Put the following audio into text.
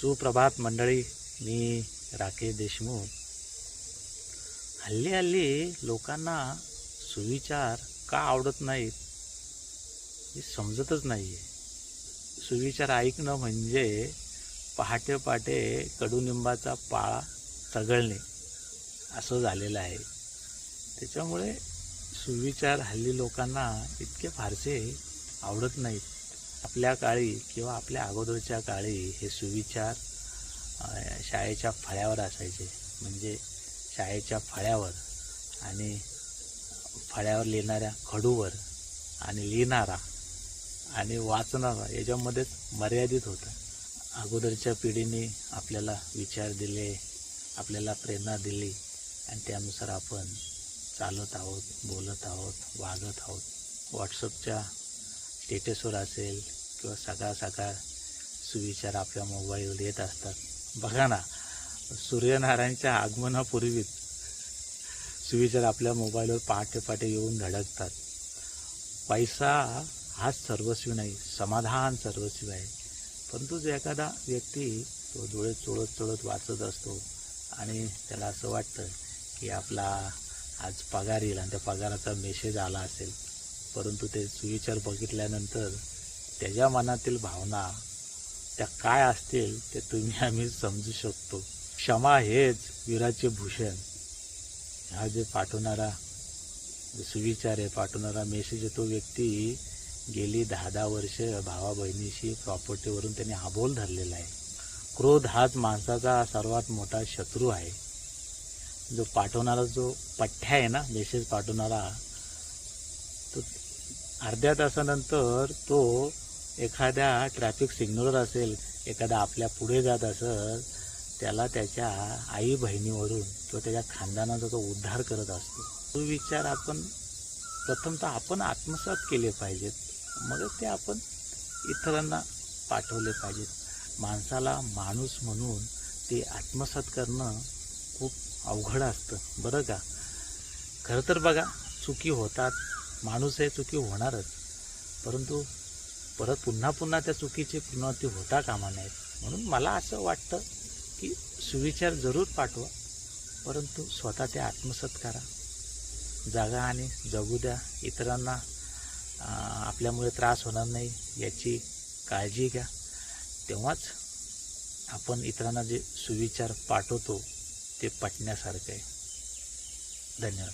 सुप्रभात मंडळी, मी राकेश देशमुख. हल्ली हल्ली लोकांना सुविचार का आवडत नाहीत हे समजतच नाही आहे. सुविचार ऐकणं म्हणजे पहाटे पहाटे कडुनिंबाचा पाळा चघळणे असं झालेलं आहे. त्याच्यामुळे सुविचार हल्ली लोकांना इतके फारसे आवडत नाहीत. आपल्या काळी किंवा आपल्या अगोदरच्या काळी हे सुविचार शाळेच्या फळ्यावर असायचे. म्हणजे शाळेच्या फळ्यावर आणि फळ्यावर लिहिणाऱ्या खडूवर आणि लिहिणारा आणि वाचणारा याच्यामध्येच मर्यादित होता. अगोदरच्या पिढीने आपल्याला विचार दिले, आपल्याला प्रेरणा दिली आणि त्यानुसार आपण चालत आहोत, बोलत आहोत, वागत आहोत. व्हॉट्सअपच्या स्टेटसवर असेल किंवा सकाळ सकाळ सुविचार आपल्या मोबाईलवर येत असतात. बघा ना, सूर्यनारायणच्या आगमनापूर्वीच सुविचार आपल्या मोबाईलवर पहाटे पहाटे येऊन धडकतात. पैसा हाच सर्वस्वी नाही, समाधान सर्वस्वी आहे. परंतु जो एखादा व्यक्ती तो डोळे चोळत चोळत वाचत असतो आणि त्याला असं वाटतं की आपला आज पगार येईल आणि त्या पगाराचा मेसेज आला असेल, परंतु ते सुविचार बघितल्यानंतर त्याच्या मनातील भावना त्या काय असतील ते तुम्ही आम्ही समजू शकतो. क्षमा हेच वीराचे भूषण. हा जे पाठवणारा सुविचार आहे, पाठवणारा मेसेज आहे, तो व्यक्ती गेली 10-10 वर्ष भावा बहिणीशी प्रॉपर्टीवरून त्यांनी आबोल धरलेला आहे. क्रोध हाच माणसाचा सर्वात मोठा शत्रू आहे. जो पाठवणारा जो पठ्ठ्या आहे ना, मेसेज पाठवणारा, तो अर्ध्या तासानंतर तो एखाद्या ट्रॅफिक सिग्नलवर असेल, एखादा आपल्या पुढे जात असेल, त्याला त्याच्या आई बहिणीवरून किंवा त्याच्या खानदानाचा तो उद्धार करत असतो. तो विचार आपण प्रथमतः आपण आत्मसात केले पाहिजेत, मगच ते आपण इतरांना पाठवले पाहिजेत. माणसाला माणूस म्हणून ते आत्मसात करणं खूप अवघड असतं, बरं का. खरं तर बघा, चुकी होतात, माणूस आहे, चुकी होणारच. परंतु परत पुन्हा पुन्हा त्या चुकीची पुनरावृत्ती होता कामा नयेत. म्हणून मला असं वाटतं की सुविचार जरूर पाठवा, परंतु स्वतः ते आत्मसात करा, जागा आणि जगू द्या. इतरांना आपल्यामुळे त्रास होणार नाही याची काळजी घ्या. तेव्हाच आपण इतरांना जे सुविचार पाठवतो ते पटण्यासारखं आहे. धन्यवाद.